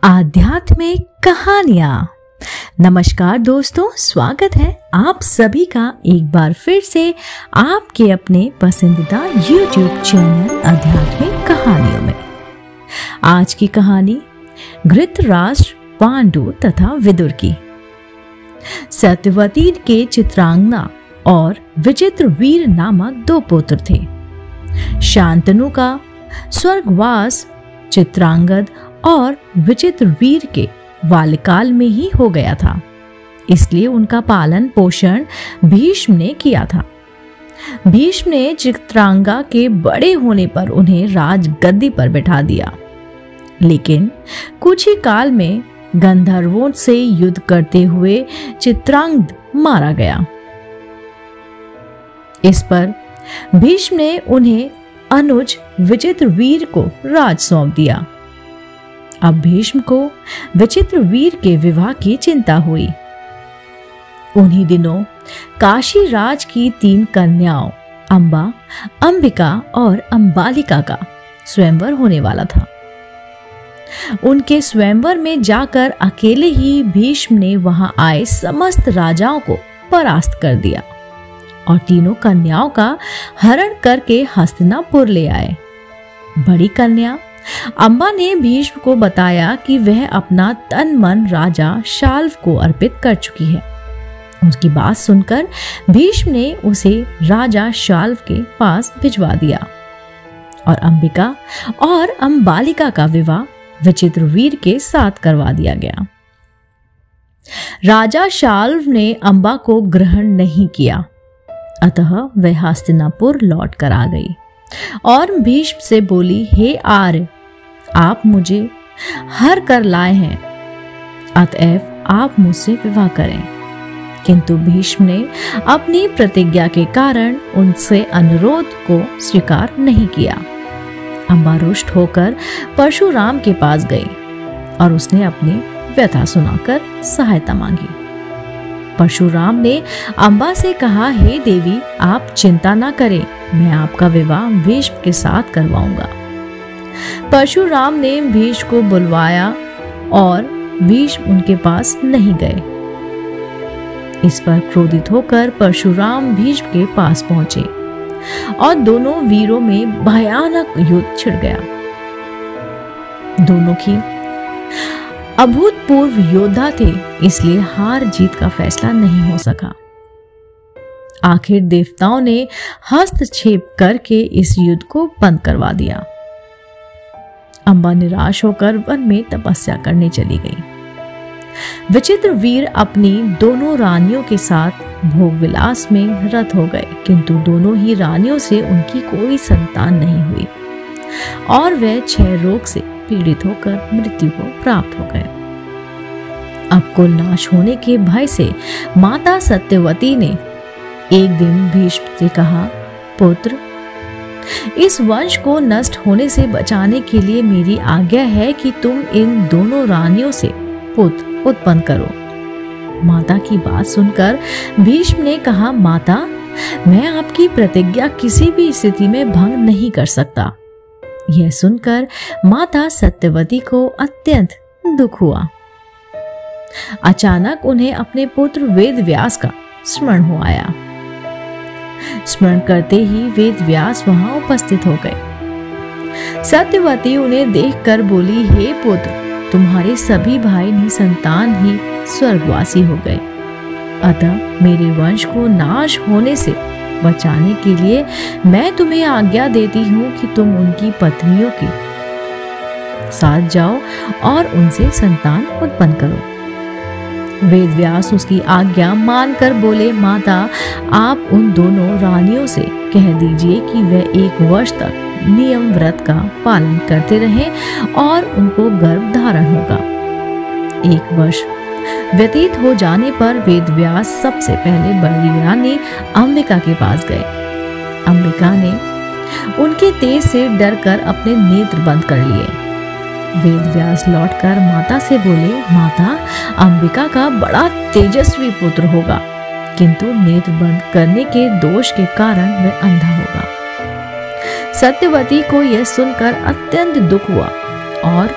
आध्यात्मिक कहानियां। नमस्कार दोस्तों, स्वागत है आप सभी का एक बार फिर से आपके अपने पसंदीदा YouTube चैनल आध्यात्मिक कहानियों में। आज की कहानी धृतराष्ट्र, पांडु तथा विदुर की। सत्यवती के चित्रांगना और विचित्रवीर नामक दो पुत्र थे। शांतनु का स्वर्गवास चित्रांगद और विचित्रवीर के बाल्यकाल में ही हो गया था, इसलिए उनका पालन पोषण भीष्म ने किया था। भीष्म ने चित्रांगा के बड़े होने पर उन्हें राजगद्दी पर बैठा दिया, लेकिन कुछ ही काल में गंधर्वों से युद्ध करते हुए चित्रांगद मारा गया। इस पर भीष्म ने उन्हें अनुज विचित्रवीर को राज सौंप दिया। अब भीष्म को विचित्रवीर के विवाह की चिंता हुई। उन्हीं दिनों काशी राज की 3 कन्याओं अंबा, अंबिका और अंबालिका का स्वयंवर होने वाला था। उनके स्वयंवर में जाकर अकेले ही भीष्म ने वहां आए समस्त राजाओं को परास्त कर दिया और तीनों कन्याओं का हरण करके हस्तिनापुर ले आए। बड़ी कन्या अंबा ने भीष्म को बताया कि वह अपना तन मन राजा शाल्व को अर्पित कर चुकी है। उसकी बात सुनकर भीष्म ने उसे राजा शाल्व के पास भिजवा दिया और अंबिका और अंबालिका का विवाह विचित्रवीर के साथ करवा दिया गया। राजा शाल्व ने अंबा को ग्रहण नहीं किया, अतः वह हस्तिनापुर लौट कर आ गई और भीष्म से बोली, हे आर्य, आप मुझे हर कर लाए हैं, अतएव आप मुझसे विवाह करें। किंतु भीष्म ने अपनी प्रतिज्ञा के कारण उनसे अनुरोध को स्वीकार नहीं किया। अंबा रुष्ट होकर परशुराम के पास गई और उसने अपनी व्यथा सुनाकर सहायता मांगी। परशुराम ने अंबा से कहा, हे देवी, आप चिंता न करें, मैं आपका विवाह भीष्म के साथ करवाऊंगा। परशुराम ने भीष्म को बुलवाया और भीष्म उनके पास नहीं गए। इस पर क्रोधित होकर परशुराम भीष्म के पास पहुंचे और दोनों वीरों में भयानक युद्ध छिड़ गया। दोनों की अभूतपूर्व योद्धा थे, इसलिए हार जीत का फैसला नहीं हो सका। आखिर देवताओं ने हस्तक्षेप करके इस युद्ध को बंद करवा दिया। अंबा निराश होकर वन में तपस्या करने चली गई। विचित्रवीर अपनी दोनों रानियों के साथ भोग विलास में रत हो गए, किंतु दोनों ही रानियों से उनकी कोई संतान नहीं हुई और वे क्षय रोग से पीड़ित होकर मृत्यु को प्राप्त हो गए। अब कुल नाश होने के भय से माता सत्यवती ने एक दिन भीष्म से कहा, पुत्र, इस वंश को नष्ट होने से बचाने के लिए मेरी आज्ञा है कि तुम इन दोनों रानियों से पुत्र उत्पन्न करो। माता की बात सुनकर भीष्म ने कहा, माता, मैं आपकी प्रतिज्ञा किसी भी स्थिति में भंग नहीं कर सकता। यह सुनकर माता सत्यवती को अत्यंत दुख हुआ। अचानक उन्हें अपने पुत्र वेदव्यास का स्मरण हो आया। स्मरण करते ही वेदव्यास वहां उपस्थित हो गए। सत्यवती उन्हें देखकर बोली, हे पुत्र, तुम्हारे सभी भाई निसंतान ही स्वर्गवासी हो गए, अतः मेरे वंश को नाश होने से बचाने के लिए मैं तुम्हें आज्ञा देती हूँ कि तुम उनकी पत्नियों के साथ जाओ और उनसे संतान उत्पन्न करो। वेदव्यास उसकी आज्ञा मानकर बोले, माता, आप उन दोनों रानियों से कह दीजिए कि वे 1 वर्ष तक नियम व्रत का पालन करते रहें और उनको गर्भ धारण होगा। 1 वर्ष व्यतीत हो जाने पर वेदव्यास सबसे पहले बड़ी रानी अंबिका के पास गए। अंबिका ने उनके तेज से डरकर अपने नेत्र बंद कर लिए। वेदव्यास लौटकर माता से बोले, माता, अंबिका का बड़ा तेजस्वी पुत्र होगा, किंतु नेत्र बंद करने के दोष के कारण वह अंधा होगा। सत्यवती को यह सुनकर अत्यंत दुख हुआ और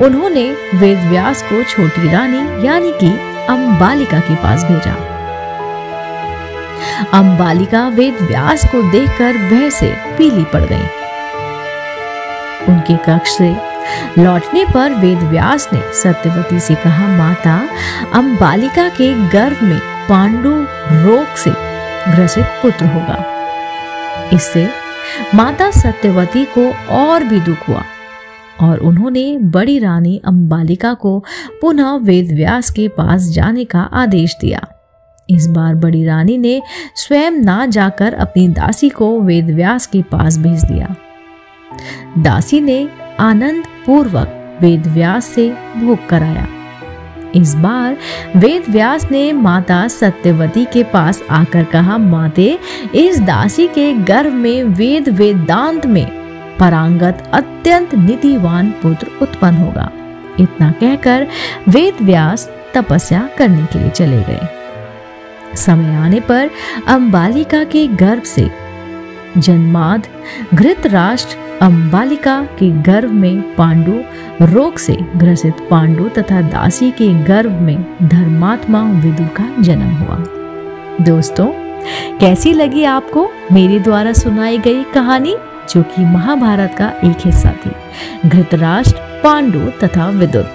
उन्होंने वेदव्यास को छोटी रानी यानी कि अंबालिका के पास भेजा। अंबालिका वेदव्यास को देखकर भय से पीली पड़ गई। उनके कक्ष से लौटने पर वेदव्यास ने सत्यवती से कहा, माता, अंबालिका के गर्भ में पांडु रोग से ग्रसित पुत्र होगा। इससे माता सत्यवती को और भी दुख हुआ और उन्होंने बड़ी रानी अंबालिका को पुनः वेदव्यास के पास जाने का आदेश दिया। इस बार बड़ी रानी ने स्वयं ना जाकर अपनी दासी को वेदव्यास के पास भेज दिया। दासी ने आनंद पूर्वक वेदव्यास से भोग कराया। इस बार वेदव्यास ने माता सत्यवती के पास आकर कहा, माते, इस दासी के गर्भ में वेद वेदांत में पारंगत अत्यंत नीतिवान पुत्र उत्पन्न होगा। इतना कहकर वेदव्यास तपस्या करने के लिए चले गए। समय आने पर अंबालिका के गर्भ से जन्माद धृतराष्ट्र अंबालिका के गर्भ में पांडु रोग से ग्रसित पांडु तथा दासी के गर्भ में धर्मात्मा विदुर का जन्म हुआ। दोस्तों, कैसी लगी आपको मेरे द्वारा सुनाई गई कहानी, जो कि महाभारत का एक हिस्सा थी, धृतराष्ट्र, पांडु तथा विदुर।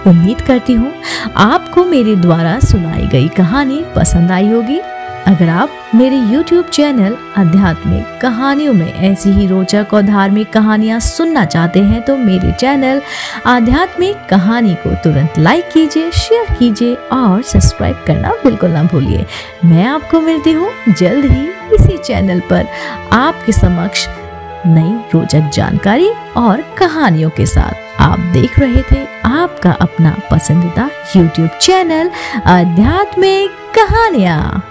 उम्मीद करती हूँ आपको मेरे द्वारा सुनाई गई कहानी पसंद आई होगी। अगर आप मेरे YouTube चैनल आध्यात्मिक कहानियों में ऐसी ही रोचक और धार्मिक कहानियाँ सुनना चाहते हैं तो मेरे चैनल आध्यात्मिक कहानी को तुरंत लाइक कीजिए, शेयर कीजिए और सब्सक्राइब करना बिल्कुल ना भूलिए। मैं आपको मिलती हूँ जल्द ही इसी चैनल पर आपके समक्ष नई रोचक जानकारी और कहानियों के साथ। आप देख रहे थे आपका अपना पसंदीदा YouTube चैनल आध्यात्मिक कहानियाँ।